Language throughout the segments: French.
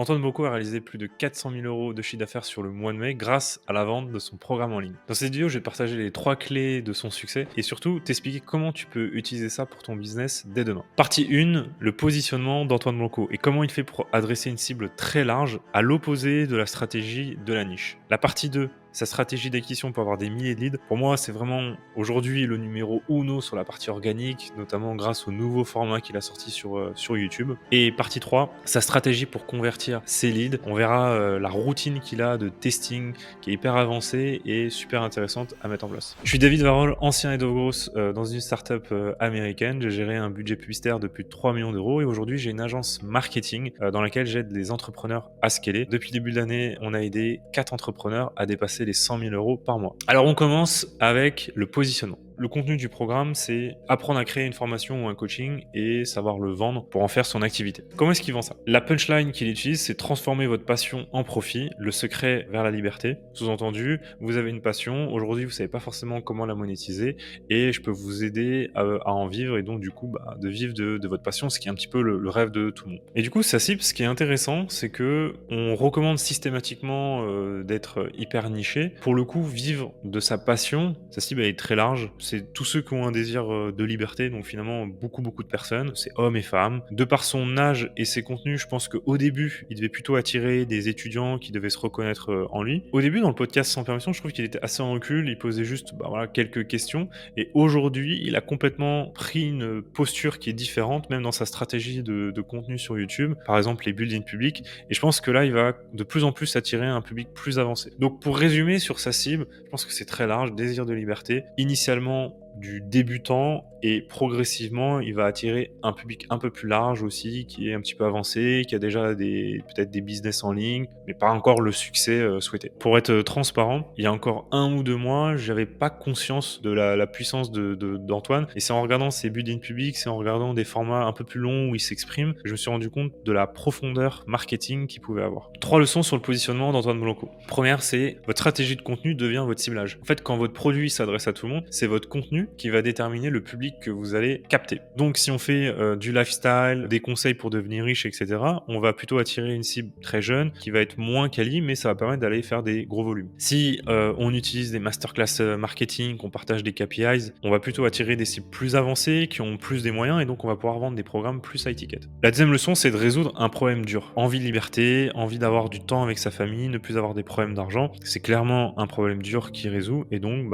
Antoine Bocco a réalisé plus de 400 000 € de chiffre d'affaires sur le mois de mai grâce à la vente de son programme en ligne. Dans cette vidéo, je vais te partager les 3 clés de son succès et surtout t'expliquer comment tu peux utiliser ça pour ton business dès demain. Partie 1, le positionnement d'Antoine Bocco et comment il fait pour adresser une cible très large à l'opposé de la stratégie de la niche. La partie 2, sa stratégie d'acquisition pour avoir des milliers de leads. Pour moi, c'est vraiment aujourd'hui le numéro uno sur la partie organique, notamment grâce au nouveau format qu'il a sorti sur YouTube. Et partie 3, sa stratégie pour convertir ses leads. On verra la routine qu'il a de testing qui est hyper avancée et super intéressante à mettre en place. Je suis David Varol, ancien head of growth dans une startup américaine. J'ai géré un budget publicitaire de plus de 3 millions d'euros et aujourd'hui j'ai une agence marketing dans laquelle j'aide les entrepreneurs à scaler. Depuis le début de l'année, on a aidé 4 entrepreneurs à dépasser les 100 000 € par mois. Alors on commence avec le positionnement. Le contenu du programme, c'est apprendre à créer une formation ou un coaching et savoir le vendre pour en faire son activité. Comment est-ce qu'il vend ça? La punchline qu'il utilise, c'est transformer votre passion en profit, le secret vers la liberté. Sous-entendu, vous avez une passion, aujourd'hui vous savez pas forcément comment la monétiser et je peux vous aider à en vivre et donc du coup de vivre de votre passion, ce qui est un petit peu le rêve de tout le monde. Et du coup, sa cible, ce qui est intéressant, c'est que on recommande systématiquement d'être hyper niché. Pour le coup, vivre de sa passion, sa cible elle est très large. C'est tous ceux qui ont un désir de liberté, donc finalement beaucoup de personnes, c'est hommes et femmes. De par son âge et ses contenus, je pense qu'au début, il devait plutôt attirer des étudiants qui devaient se reconnaître en lui. Au début, dans le podcast Sans Permission, je trouve qu'il était assez en recul, il posait juste quelques questions, et aujourd'hui, il a complètement pris une posture qui est différente, même dans sa stratégie de contenu sur YouTube, par exemple les build-in public, et je pense que là, il va de plus en plus attirer un public plus avancé. Donc pour résumer sur sa cible, je pense que c'est très large, désir de liberté, initialement du débutant et progressivement il va attirer un public un peu plus large aussi, qui est un petit peu avancé, qui a déjà peut-être des business en ligne, mais pas encore le succès souhaité. Pour être transparent, il y a encore 1 ou 2 mois, j'avais pas conscience de la puissance d'Antoine, et c'est en regardant ses build-in public, c'est en regardant des formats un peu plus longs où il s'exprime, que je me suis rendu compte de la profondeur marketing qu'il pouvait avoir. 3 leçons sur le positionnement d'Antoine Blanco. Première, c'est votre stratégie de contenu devient votre ciblage. En fait, quand votre produit s'adresse à tout le monde, c'est votre contenu qui va déterminer le public que vous allez capter. Donc si on fait du lifestyle, des conseils pour devenir riche, etc., on va plutôt attirer une cible très jeune qui va être moins quali, mais ça va permettre d'aller faire des gros volumes. Si on utilise des masterclass marketing, qu'on partage des KPIs, on va plutôt attirer des cibles plus avancées, qui ont plus des moyens, et donc on va pouvoir vendre des programmes plus high ticket. La deuxième leçon, c'est de résoudre un problème dur. Envie de liberté, envie d'avoir du temps avec sa famille, ne plus avoir des problèmes d'argent. C'est clairement un problème dur qui résout, et donc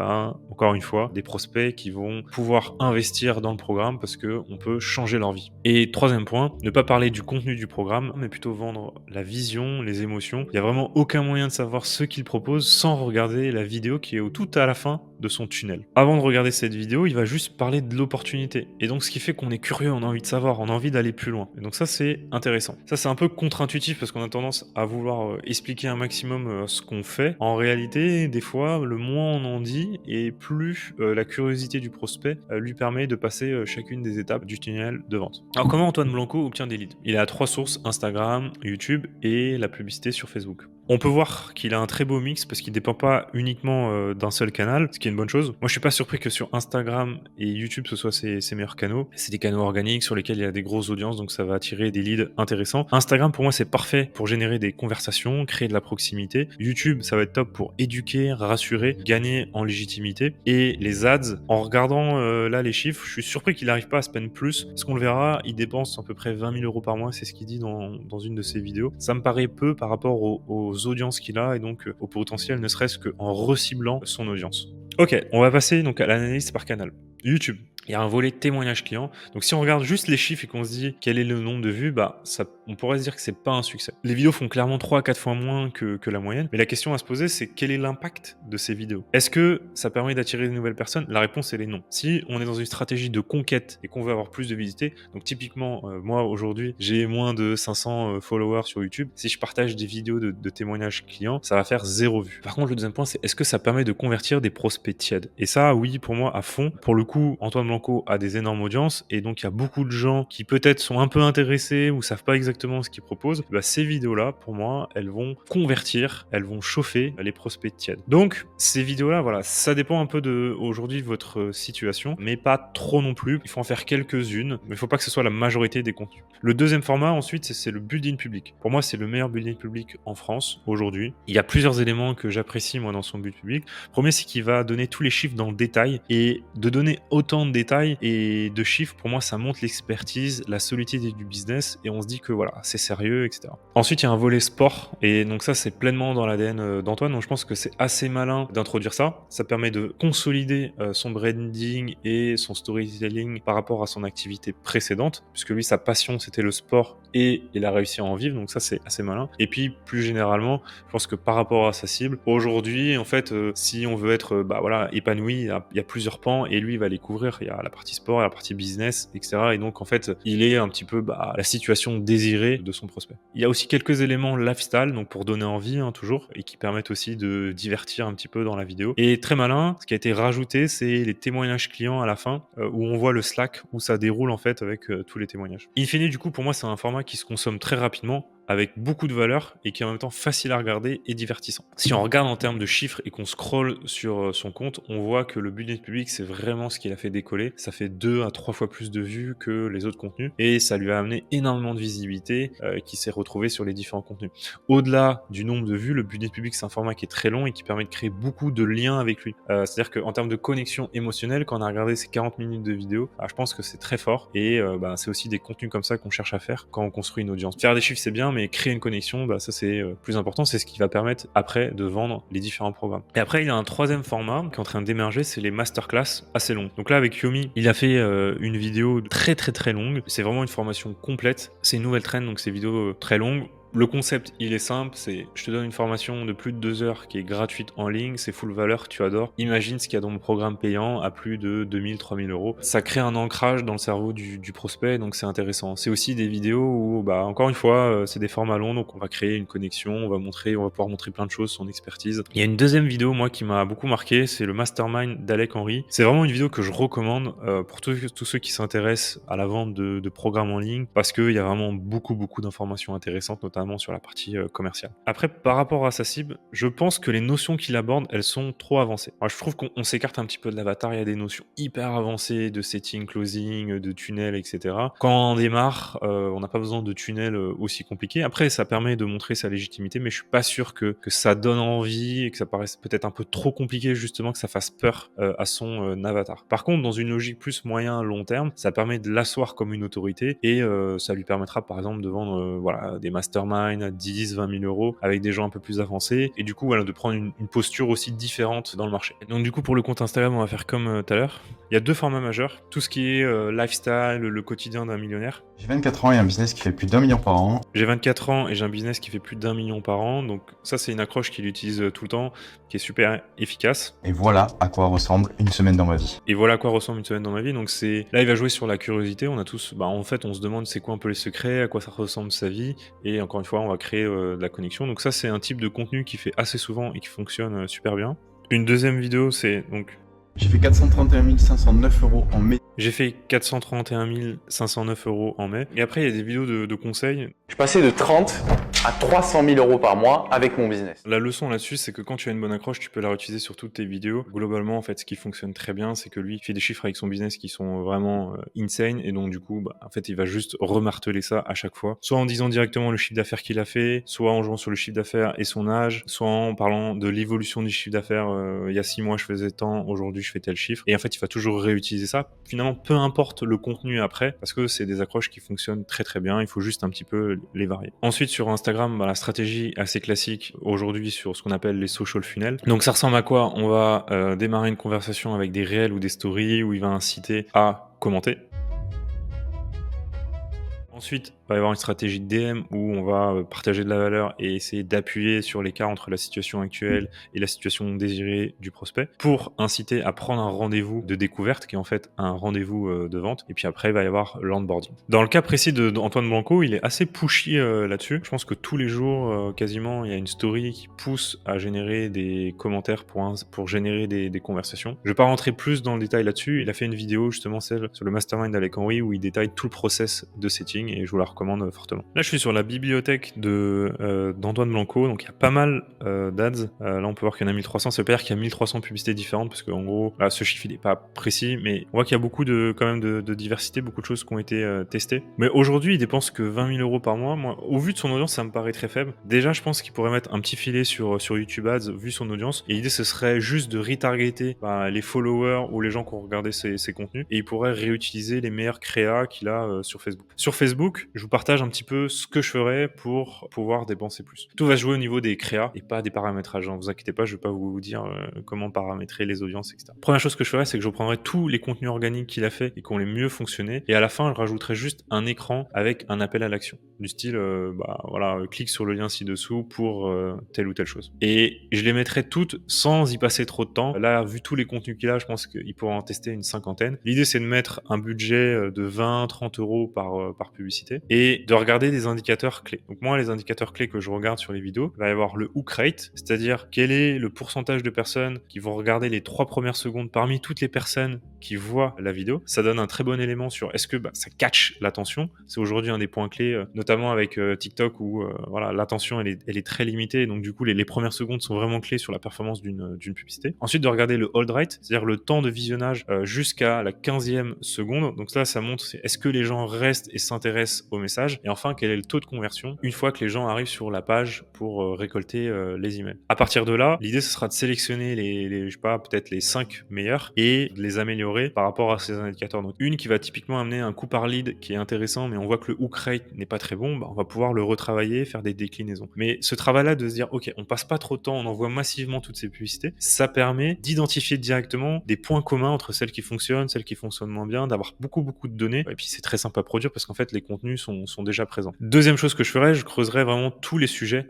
encore une fois, des prospects qui vont pouvoir investir dans le programme parce qu'on peut changer leur vie. Et troisième point, ne pas parler du contenu du programme, mais plutôt vendre la vision, les émotions. Il n'y a vraiment aucun moyen de savoir ce qu'il propose sans regarder la vidéo qui est tout à la fin de son tunnel. Avant de regarder cette vidéo, il va juste parler de l'opportunité. Et donc ce qui fait qu'on est curieux, on a envie de savoir, on a envie d'aller plus loin. Et donc ça, c'est intéressant. Ça, c'est un peu contre-intuitif parce qu'on a tendance à vouloir expliquer un maximum ce qu'on fait. En réalité, des fois, le moins on en dit et plus la curiosité du prospect lui permet de passer chacune des étapes du tunnel de vente. Alors comment Antoine Blanco obtient des leads? Il a 3 sources, Instagram, YouTube et la publicité sur Facebook. On peut voir qu'il a un très beau mix parce qu'il ne dépend pas uniquement d'un seul canal, ce qui est une bonne chose. Moi, je suis pas surpris que sur Instagram et YouTube, ce soit ses meilleurs canaux. C'est des canaux organiques sur lesquels il y a des grosses audiences, donc ça va attirer des leads intéressants. Instagram, pour moi, c'est parfait pour générer des conversations, créer de la proximité. YouTube, ça va être top pour éduquer, rassurer, gagner en légitimité. Et les ads, en regardant là les chiffres, je suis surpris qu'il n'arrive pas à spend plus. Parce qu'on le verra, il dépense à peu près 20 000 € par mois, c'est ce qu'il dit dans une de ses vidéos. Ça me paraît peu par rapport aux audiences qu'il a et donc au potentiel, ne serait-ce qu'en reciblant son audience. Ok, on va passer donc à l'analyse par canal. YouTube. Il y a un volet témoignage client. Donc si on regarde juste les chiffres et qu'on se dit quel est le nombre de vues, on pourrait se dire que c'est pas un succès. Les vidéos font clairement 3 à 4 fois moins que la moyenne, mais la question à se poser, c'est quel est l'impact de ces vidéos? Est-ce que ça permet d'attirer de nouvelles personnes? La réponse, elle est non. Si on est dans une stratégie de conquête et qu'on veut avoir plus de visibilité, donc typiquement, moi aujourd'hui, j'ai moins de 500 followers sur YouTube. Si je partage des vidéos de témoignages clients, ça va faire 0 vue. Par contre, le deuxième point, c'est est-ce que ça permet de convertir des prospects tièdes? Et ça, oui, pour moi, à fond. Pour le coup, Antoine Blanco a des énormes audiences et donc il y a beaucoup de gens qui peut-être sont un peu intéressés ou savent pas exactement ce qu'il propose, bah, ces vidéos-là, pour moi, elles vont convertir, elles vont chauffer les prospects tièdes. Donc, ces vidéos-là, voilà, ça dépend un peu aujourd'hui de votre situation, mais pas trop non plus. Il faut en faire quelques-unes, mais il faut pas que ce soit la majorité des contenus. Le deuxième format, ensuite, c'est le building public. Pour moi, c'est le meilleur building public en France aujourd'hui. Il y a plusieurs éléments que j'apprécie, moi, dans son building public. Le premier, c'est qu'il va donner tous les chiffres dans le détail, et de donner autant de détails et de chiffres, pour moi, ça montre l'expertise, la solidité du business, et on se dit que voilà, c'est sérieux, etc. Ensuite, il y a un volet sport, et donc ça, c'est pleinement dans l'ADN d'Antoine, donc je pense que c'est assez malin d'introduire ça. Ça permet de consolider son branding et son storytelling par rapport à son activité précédente, puisque lui, sa passion, c'était le sport, et il a réussi à en vivre, donc ça, c'est assez malin. Et puis, plus généralement, je pense que par rapport à sa cible, aujourd'hui, en fait, si on veut être voilà, épanoui, il y a plusieurs pans, et lui, il va les couvrir. Il y a la partie sport, la partie business, etc. Et donc, en fait, il est un petit peu la situation désirée de son prospect. Il y a aussi quelques éléments lifestyle, donc pour donner envie, toujours, et qui permettent aussi de divertir un petit peu dans la vidéo. Et très malin, ce qui a été rajouté, c'est les témoignages clients à la fin, où on voit le Slack, où ça déroule en fait avec tous les témoignages. In fine, du coup, pour moi, c'est un format qui se consomme très rapidement, avec beaucoup de valeur et qui est en même temps facile à regarder et divertissant. Si on regarde en termes de chiffres et qu'on scrolle sur son compte, on voit que le business public, c'est vraiment ce qui l'a fait décoller. Ça fait 2 à 3 fois plus de vues que les autres contenus et ça lui a amené énormément de visibilité qui s'est retrouvé sur les différents contenus. Au-delà du nombre de vues, le business public, c'est un format qui est très long et qui permet de créer beaucoup de liens avec lui. C'est-à-dire qu'en termes de connexion émotionnelle, quand on a regardé ces 40 minutes de vidéo, je pense que c'est très fort et c'est aussi des contenus comme ça qu'on cherche à faire quand on construit une audience. Faire des chiffres, c'est bien, mais créer une connexion, ça c'est plus important, c'est ce qui va permettre après de vendre les différents programmes. Et après, il y a un troisième format qui est en train d'émerger, c'est les masterclass assez longues. Donc là, avec Yomi, il a fait une vidéo très longue. C'est vraiment une formation complète. C'est une nouvelle trend, donc c'est vidéos très longues. Le concept, il est simple, c'est je te donne une formation de plus de 2 heures qui est gratuite en ligne, c'est full valeur, tu adores. Imagine ce qu'il y a dans mon programme payant à plus de 2000, 3000 euros. Ça crée un ancrage dans le cerveau du prospect, donc c'est intéressant. C'est aussi des vidéos où, encore une fois, c'est des formats longs, donc on va créer une connexion, on va pouvoir montrer plein de choses, son expertise. Il y a une deuxième vidéo, moi, qui m'a beaucoup marqué, c'est le Mastermind d'Alec Henry. C'est vraiment une vidéo que je recommande pour tous ceux qui s'intéressent à la vente de programmes en ligne, parce qu'il y a vraiment beaucoup d'informations intéressantes, notamment sur la partie commerciale. Après, par rapport à sa cible, je pense que les notions qu'il aborde, elles sont trop avancées. Alors, je trouve qu'on s'écarte un petit peu de l'avatar, il y a des notions hyper avancées de setting, closing, de tunnel, etc. Quand on démarre, on n'a pas besoin de tunnel aussi compliqué. Après, ça permet de montrer sa légitimité, mais je suis pas sûr que ça donne envie et que ça paraisse peut-être un peu trop compliqué, justement, que ça fasse peur à son avatar. Par contre, dans une logique plus moyen-long terme, ça permet de l'asseoir comme une autorité et ça lui permettra, par exemple, de vendre des masterminds à 10, 20 000 euros avec des gens un peu plus avancés et du coup de prendre une posture aussi différente dans le marché. Donc du coup pour le compte Instagram on va faire comme tout à l'heure. Il y a 2 formats majeurs, tout ce qui est lifestyle, le quotidien d'un millionnaire. J'ai 24 ans et un business qui fait plus d'1 million par an. J'ai 24 ans et j'ai un business qui fait plus d'1 million par an, donc ça c'est une accroche qu'il utilise tout le temps, qui est super efficace. Et voilà à quoi ressemble une semaine dans ma vie. Et voilà à quoi ressemble une semaine dans ma vie, donc là il va jouer sur la curiosité, on a tous, en fait on se demande c'est quoi un peu les secrets, à quoi ça ressemble sa vie, et encore une fois on va créer de la connexion, donc ça c'est un type de contenu qui fait assez souvent et qui fonctionne super bien. Une deuxième vidéo c'est donc... J'ai fait 431 509 euros en mai. J'ai fait 431 509 euros en mai. Et après, il y a des vidéos de conseils. Je suis passé de 30 à 300 000 euros par mois avec mon business. La leçon là-dessus, c'est que quand tu as une bonne accroche, tu peux la réutiliser sur toutes tes vidéos. Globalement, en fait, ce qui fonctionne très bien, c'est que lui, il fait des chiffres avec son business qui sont vraiment insane. Et donc, du coup, en fait, il va juste remarteler ça à chaque fois. Soit en disant directement le chiffre d'affaires qu'il a fait, soit en jouant sur le chiffre d'affaires et son âge, soit en parlant de l'évolution du chiffre d'affaires. Il y a 6 mois, je faisais tant, aujourd'hui, je fais tel chiffre. Et en fait, il va toujours réutiliser ça. Finalement, peu importe le contenu après, parce que c'est des accroches qui fonctionnent très bien. Il faut juste un petit peu les varier. Ensuite, sur Instagram, la stratégie assez classique aujourd'hui sur ce qu'on appelle les social funnels. Donc, ça ressemble à quoi? On va démarrer une conversation avec des réels ou des stories où il va inciter à commenter. Ensuite, il va y avoir une stratégie de DM où on va partager de la valeur et essayer d'appuyer sur l'écart entre la situation actuelle et la situation désirée du prospect pour inciter à prendre un rendez-vous de découverte qui est en fait un rendez-vous de vente. Et puis après, il va y avoir l'onboarding. Dans le cas précis d'Antoine Blanco, il est assez pushy là-dessus. Je pense que tous les jours, quasiment, il y a une story qui pousse à générer des commentaires pour générer des conversations. Je vais pas rentrer plus dans le détail là-dessus. Il a fait une vidéo, justement, celle sur le mastermind avec Henri, où il détaille tout le process de setting et je vous la recommande fortement. Là, je suis sur la bibliothèque d'Antoine Blanco, donc il y a pas mal d'ads. Là, on peut voir qu'il y en a 1300. Ça veut pas dire qu'il y a 1300 publicités différentes, parce qu'en gros, là, ce chiffre, il est pas précis, mais on voit qu'il y a beaucoup quand même de diversité, beaucoup de choses qui ont été testées. Mais aujourd'hui, il dépense que 20 000 € par mois. Moi, au vu de son audience, ça me paraît très faible. Déjà, je pense qu'il pourrait mettre un petit filet sur YouTube Ads, vu son audience. Et l'idée, ce serait juste de retargeter les followers ou les gens qui ont regardé ses contenus. Et il pourrait réutiliser les meilleurs créas qu'il a sur Facebook. Sur Facebook, je vous partage un petit peu ce que je ferais pour pouvoir dépenser plus. Tout va se jouer au niveau des créas et pas des paramétrages. Ne vous inquiétez pas, je vais pas vous dire comment paramétrer les audiences, etc. Première chose que je ferais, c'est que je prendrais tous les contenus organiques qu'il a fait et qui ont les mieux fonctionné. Et à la fin, je rajouterais juste un écran avec un appel à l'action. Du style, clique sur le lien ci-dessous pour telle ou telle chose. Et je les mettrais toutes sans y passer trop de temps. Là, vu tous les contenus qu'il a, je pense qu'il pourra en tester une cinquantaine. L'idée, c'est de mettre un budget de 20-30 € par publicité et de regarder des indicateurs clés. Donc moi, les indicateurs clés que je regarde sur les vidéos, il va y avoir le hook rate, c'est-à-dire quel est le pourcentage de personnes qui vont regarder les 3 premières secondes parmi toutes les personnes qui voient la vidéo. Ça donne un très bon élément sur est-ce que ça catch l'attention. C'est aujourd'hui un des points clés, notamment avec TikTok où l'attention elle est très limitée. Donc du coup, les premières secondes sont vraiment clés sur la performance d'une publicité. Ensuite, de regarder le hold rate, c'est-à-dire le temps de visionnage jusqu'à la 15e seconde. Donc là, ça montre est-ce que les gens restent et s'intéressent au message. Et enfin, quel est le taux de conversion une fois que les gens arrivent sur la page pour récolter les emails. À partir de là, l'idée, ce sera de sélectionner peut-être les 5 meilleurs et de les améliorer par rapport à ces indicateurs. Donc une qui va typiquement amener un coût par lead qui est intéressant, mais on voit que le hook rate n'est pas très bon, on va pouvoir le retravailler, faire des déclinaisons. Mais ce travail-là de se dire, ok, on passe pas trop de temps, on envoie massivement toutes ces publicités, ça permet d'identifier directement des points communs entre celles qui fonctionnent moins bien, d'avoir beaucoup de données. Et puis c'est très simple à produire parce qu'en fait les contenus sont déjà présents. Deuxième chose que je ferais, je creuserais vraiment tous les sujets,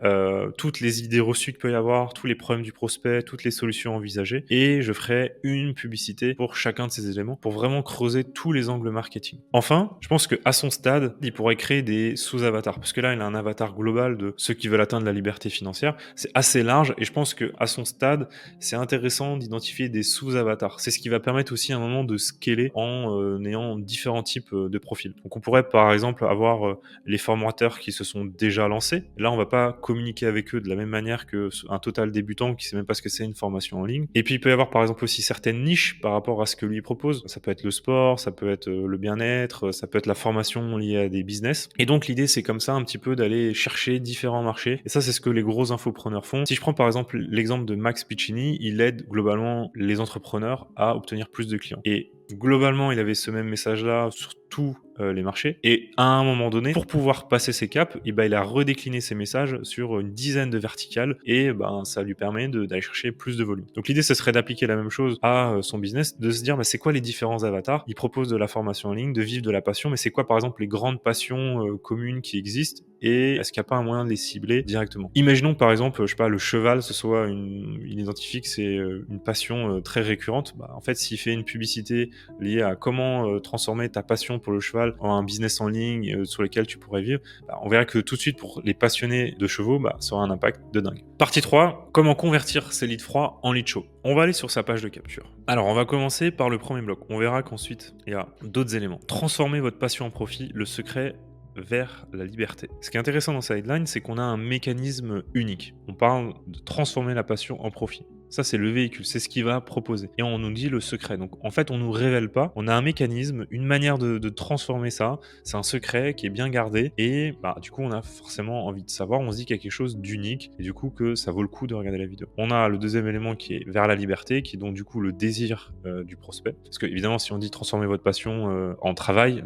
toutes les idées reçues qu'il peut y avoir, tous les problèmes du prospect, toutes les solutions envisagées, et je ferais une publicité pour chacun de ces éléments pour vraiment creuser tous les angles marketing. Enfin, je pense qu'à son stade, il pourrait créer des sous-avatars, parce que là, il a un avatar global de ceux qui veulent atteindre la liberté financière. C'est assez large, et je pense qu'à son stade, c'est intéressant d'identifier des sous-avatars. C'est ce qui va permettre aussi à un moment de scaler en ayant différents types de profils. Donc on pourrait par exemple avoir les formateurs qui se sont déjà lancés. Là, on va pas communiquer avec eux de la même manière qu'un total débutant qui sait même pas ce que c'est une formation en ligne. Et puis il peut y avoir par exemple aussi certaines niches par rapport à ce que lui propose. Ça peut être le sport, ça peut être le bien-être, ça peut être la formation liée à des business. Et donc l'idée, c'est comme ça un petit peu d'aller chercher différents marchés. Et ça, c'est ce que les gros infopreneurs font. Si je prends par exemple l'exemple de Max Piccini, il aide globalement les entrepreneurs à obtenir plus de clients. Et globalement, il avait ce même message-là sur tous les marchés. Et à un moment donné, pour pouvoir passer ses caps, il a redécliné ses messages sur une dizaine de verticales et ça lui permet d'aller chercher plus de volume. Donc l'idée, ce serait d'appliquer la même chose à son business, de se dire c'est quoi les différents avatars. Il propose de la formation en ligne, de vivre de la passion, mais c'est quoi par exemple les grandes passions communes qui existent et est-ce qu'il n'y a pas un moyen de les cibler directement. Imaginons par exemple, le cheval, ce soit il identifie que c'est une passion très récurrente. En fait, s'il fait une publicité liée à comment transformer ta passion pour le cheval en un business en ligne sur lequel tu pourrais vivre, on verra que tout de suite pour les passionnés de chevaux, ça aura un impact de dingue. Partie 3, comment convertir ces leads froids en leads chauds. On va aller sur sa page de capture. Alors on va commencer par le premier bloc. On verra qu'ensuite il y a d'autres éléments. Transformer votre passion en profit, le secret vers la liberté. Ce qui est intéressant dans sa headline, c'est qu'on a un mécanisme unique. On parle de transformer la passion en profit. Ça, c'est le véhicule, c'est ce qu'il va proposer. Et on nous dit le secret. Donc, en fait, on nous révèle pas. On a un mécanisme, une manière de transformer ça. C'est un secret qui est bien gardé. Et du coup, on a forcément envie de savoir. On se dit qu'il y a quelque chose d'unique. Et du coup, que ça vaut le coup de regarder la vidéo. On a le deuxième élément qui est vers la liberté, qui est donc du coup le désir du prospect. Parce que évidemment, si on dit transformer votre passion en travail,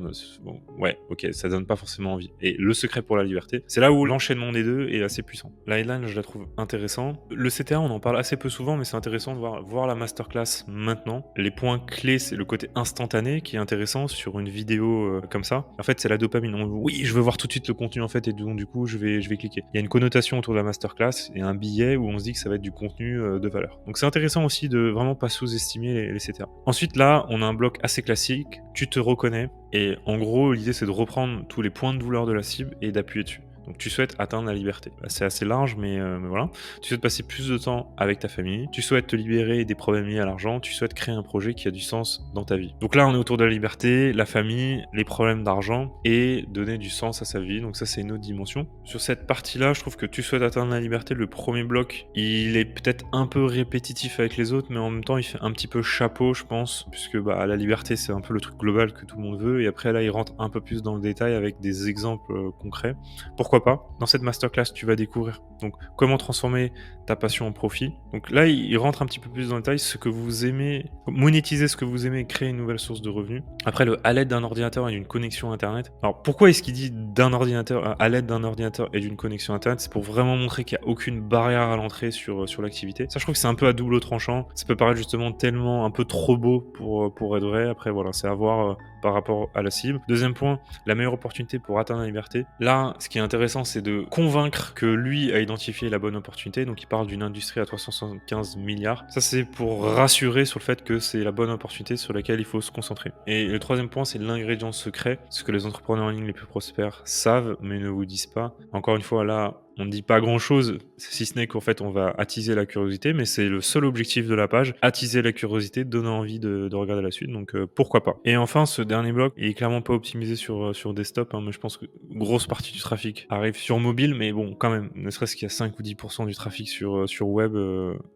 ça donne pas forcément envie. Et le secret pour la liberté, c'est là où l'enchaînement des deux est assez puissant. La headline, je la trouve intéressante. Le CTA, on en parle assez peu souvent. souvent, mais c'est intéressant de voir la masterclass maintenant. Les points clés, c'est le côté instantané qui est intéressant sur une vidéo comme ça. En fait, c'est la dopamine. Oui, je veux voir tout de suite le contenu en fait, et donc du coup, je vais cliquer. Il y a une connotation autour de la masterclass et un billet où on se dit que ça va être du contenu de valeur. Donc c'est intéressant aussi de vraiment pas sous-estimer les CTA. Ensuite, là, on a un bloc assez classique. Tu te reconnais. Et en gros, l'idée, c'est de reprendre tous les points de douleur de la cible et d'appuyer dessus. Donc tu souhaites atteindre la liberté. C'est assez large, mais voilà. Tu souhaites passer plus de temps avec ta famille. Tu souhaites te libérer des problèmes liés à l'argent. Tu souhaites créer un projet qui a du sens dans ta vie. Donc là, on est autour de la liberté, la famille, les problèmes d'argent et donner du sens à sa vie. Donc ça, c'est une autre dimension. Sur cette partie-là, je trouve que tu souhaites atteindre la liberté. Le premier bloc, il est peut-être un peu répétitif avec les autres, mais en même temps, il fait un petit peu chapeau, je pense, puisque la liberté, c'est un peu le truc global que tout le monde veut. Et après, là, il rentre un peu plus dans le détail avec des exemples concrets. Pourquoi pas. Dans cette masterclass, tu vas découvrir donc comment transformer ta passion en profit. Donc là, il rentre un petit peu plus dans le détail, ce que vous aimez, monétiser ce que vous aimez, créer une nouvelle source de revenus. Après, à l'aide d'un ordinateur et d'une connexion Internet. Alors, pourquoi est-ce qu'il dit à l'aide d'un ordinateur et d'une connexion Internet? C'est pour vraiment montrer qu'il n'y a aucune barrière à l'entrée sur l'activité. Ça, je trouve que c'est un peu à double tranchant. Ça peut paraître justement tellement un peu trop beau pour être vrai. Après, voilà, c'est à voir par rapport à la cible. Deuxième point, la meilleure opportunité pour atteindre la liberté. Là, ce qui est intéressant, c'est de convaincre que lui a identifié la bonne opportunité. Donc, il parle d'une industrie à 375 milliards. Ça, c'est pour rassurer sur le fait que c'est la bonne opportunité sur laquelle il faut se concentrer. Et le troisième point, c'est l'ingrédient secret. Ce que les entrepreneurs en ligne les plus prospères savent, mais ne vous disent pas. Encore une fois, là, on ne dit pas grand-chose, si ce n'est qu'en fait, on va attiser la curiosité, mais c'est le seul objectif de la page, attiser la curiosité, donner envie de regarder la suite, donc pourquoi pas. Et enfin, ce dernier bloc, il est clairement pas optimisé sur desktop, mais je pense que grosse partie du trafic arrive sur mobile, mais bon, quand même, ne serait-ce qu'il y a 5 ou 10% du trafic sur web,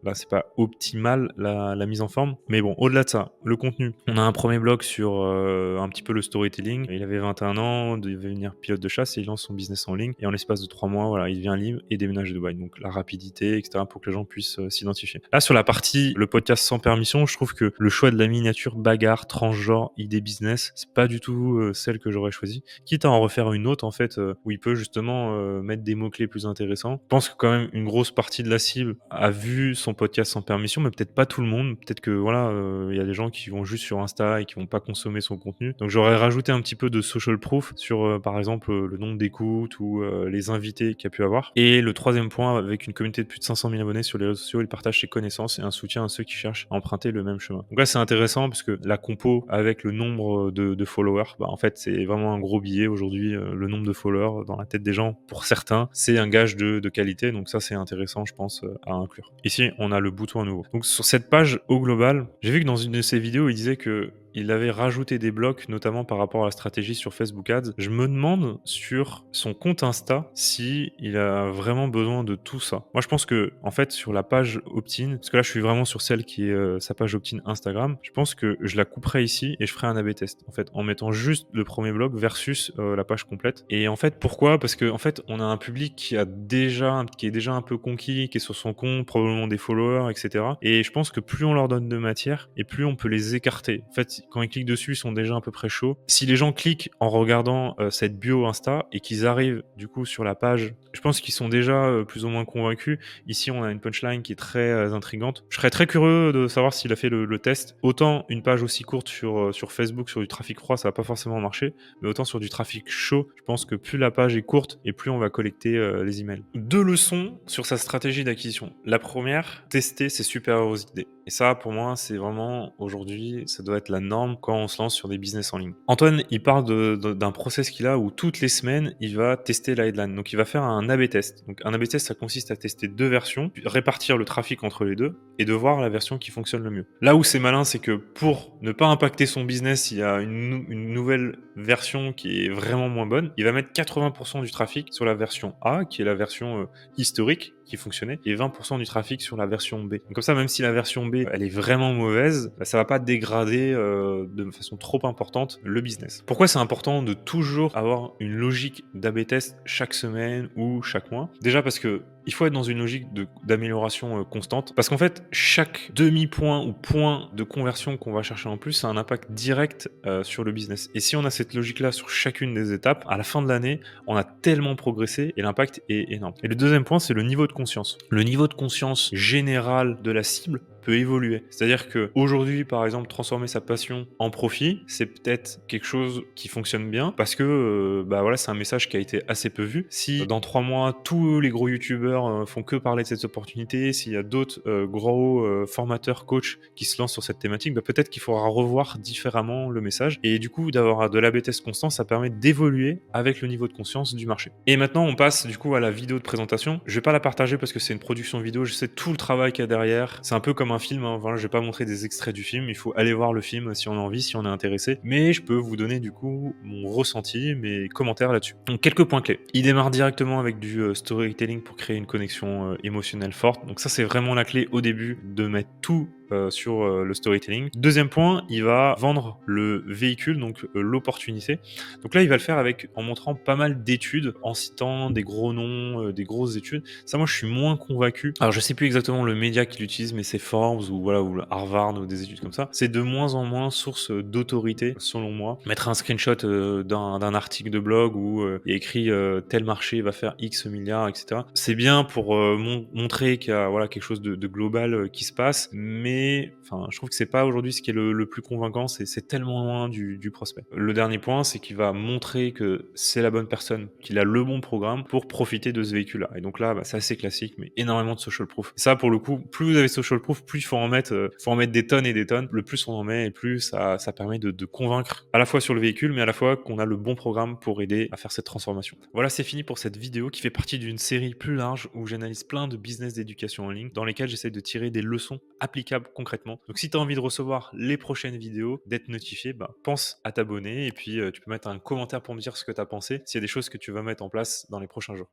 là, c'est pas optimal la mise en forme, mais bon, au-delà de ça, le contenu. On a un premier bloc sur un petit peu le storytelling. Il avait 21 ans, il devait devenir pilote de chasse et il lance son business en ligne, et en l'espace de 3 mois, voilà, il devient libre et déménage à Dubaï. Donc la rapidité, etc., pour que les gens puissent s'identifier. Là, sur la partie, le podcast sans permission, je trouve que le choix de la miniature bagarre, transgenre, idée business, c'est pas du tout celle que j'aurais choisie. Quitte à en refaire une autre, en fait, où il peut justement mettre des mots-clés plus intéressants. Je pense que quand même, une grosse partie de la cible a vu son podcast sans permission, mais peut-être pas tout le monde. Peut-être que, voilà, il y a des gens qui vont juste sur Insta et qui vont pas consommer son contenu. Donc j'aurais rajouté un petit peu de social proof sur, par exemple, le nombre d'écoutes ou les invités qu'il y a pu avoir. Et le troisième point, avec une communauté de plus de 500 000 abonnés sur les réseaux sociaux, il partage ses connaissances et un soutien à ceux qui cherchent à emprunter le même chemin. Donc là, c'est intéressant parce que la compo avec le nombre de followers, en fait, c'est vraiment un gros billet aujourd'hui. Le nombre de followers dans la tête des gens, pour certains, c'est un gage de qualité. Donc ça, c'est intéressant, je pense, à inclure. Ici, on a le bouton à nouveau. Donc sur cette page, au global, j'ai vu que dans une de ses vidéos, il disait que il avait rajouté des blocs, notamment par rapport à la stratégie sur Facebook Ads. Je me demande sur son compte Insta si il a vraiment besoin de tout ça. Moi, je pense que, en fait, sur la page opt-in, parce que là, je suis vraiment sur celle qui est sa page opt-in Instagram, je pense que je la couperai ici et je ferai un A/B test, en fait, en mettant juste le premier bloc versus la page complète. Et en fait, pourquoi? Parce que, en fait, on a un public qui est déjà un peu conquis, qui est sur son compte, probablement des followers, etc. Et je pense que plus on leur donne de matière, et plus on peut les écarter. En fait, quand ils cliquent dessus, ils sont déjà à peu près chauds. Si les gens cliquent en regardant cette bio Insta et qu'ils arrivent du coup sur la page, je pense qu'ils sont déjà plus ou moins convaincus. Ici, on a une punchline qui est très intrigante. Je serais très curieux de savoir s'il a fait le test. Autant une page aussi courte sur Facebook, sur du trafic froid, ça va pas forcément marcher, mais autant sur du trafic chaud, je pense que plus la page est courte et plus on va collecter les emails. 2 leçons sur sa stratégie d'acquisition. La première, tester ses super idées. Et ça, pour moi, c'est vraiment, aujourd'hui, ça doit être la norme quand on se lance sur des business en ligne. Antoine, il parle d'un process qu'il a où toutes les semaines, il va tester la headline. Donc, il va faire un A/B test. Donc, un A/B test, ça consiste à tester 2 versions, puis répartir le trafic entre les deux et de voir la version qui fonctionne le mieux. Là où c'est malin, c'est que pour ne pas impacter son business, il y a une nouvelle version qui est vraiment moins bonne. Il va mettre 80% du trafic sur la version A, qui est la version historique, qui fonctionnait, et 20% du trafic sur la version B. Donc comme ça, même si la version B tombée, elle est vraiment mauvaise, bah, ça va pas dégrader de façon trop importante le business. Pourquoi c'est important de toujours avoir une logique d'A/B test chaque semaine ou chaque mois? Déjà parce que il faut être dans une logique d'amélioration constante. Parce qu'en fait, chaque demi-point ou point de conversion qu'on va chercher en plus, ça a un impact direct sur le business. Et si on a cette logique-là sur chacune des étapes, à la fin de l'année, on a tellement progressé et l'impact est énorme. Et le deuxième point, c'est le niveau de conscience. Le niveau de conscience général de la cible peut évoluer. C'est-à-dire que aujourd'hui, par exemple, transformer sa passion en profit, c'est peut-être quelque chose qui fonctionne bien parce que bah voilà, c'est un message qui a été assez peu vu. Si dans 3 mois, tous les gros youtubeurs font que parler de cette opportunité, s'il y a d'autres gros formateurs, coachs qui se lancent sur cette thématique, bah peut-être qu'il faudra revoir différemment le message. Et du coup, d'avoir de l'A/B test constant, ça permet d'évoluer avec le niveau de conscience du marché. Et maintenant, on passe du coup à la vidéo de présentation. Je vais pas la partager parce que c'est une production vidéo, je sais tout le travail qu'il y a derrière. C'est un peu comme un film, hein. Voilà, je vais pas montrer des extraits du film, il faut aller voir le film si on a envie, si on est intéressé. Mais je peux vous donner du coup mon ressenti, mes commentaires là-dessus. Donc quelques points clés. Il démarre directement avec du storytelling pour créer une connexion émotionnelle forte. Donc ça, c'est vraiment la clé au début, de mettre tout sur le storytelling. Deuxième point, il va vendre le véhicule, donc l'opportunité. Donc là, il va le faire en montrant pas mal d'études, en citant des gros noms, des grosses études. Ça, moi, je suis moins convaincu. Alors, je sais plus exactement le média qu'il utilise, mais c'est Forbes ou voilà, ou Harvard ou des études comme ça. C'est de moins en moins source d'autorité, selon moi. Mettre un screenshot d'un article de blog où il y a écrit tel marché va faire X milliards, etc. C'est bien pour montrer qu'il y a voilà quelque chose de global qui se passe, mais enfin, je trouve que c'est pas aujourd'hui ce qui est le plus convaincant, c'est tellement loin du prospect. Le dernier point, c'est qu'il va montrer que c'est la bonne personne, qu'il a le bon programme pour profiter de ce véhicule-là. Et donc là, bah, c'est assez classique, mais énormément de social proof. Et ça, pour le coup, plus vous avez social proof, plus il faut en mettre des tonnes et des tonnes. Le plus on en met, et plus ça permet de convaincre à la fois sur le véhicule, mais à la fois qu'on a le bon programme pour aider à faire cette transformation. Voilà, c'est fini pour cette vidéo qui fait partie d'une série plus large où j'analyse plein de business d'éducation en ligne dans lesquels j'essaie de tirer des leçons applicables concrètement. Donc si tu as envie de recevoir les prochaines vidéos, d'être notifié, bah, pense à t'abonner et puis tu peux mettre un commentaire pour me dire ce que tu as pensé, s'il y a des choses que tu vas mettre en place dans les prochains jours.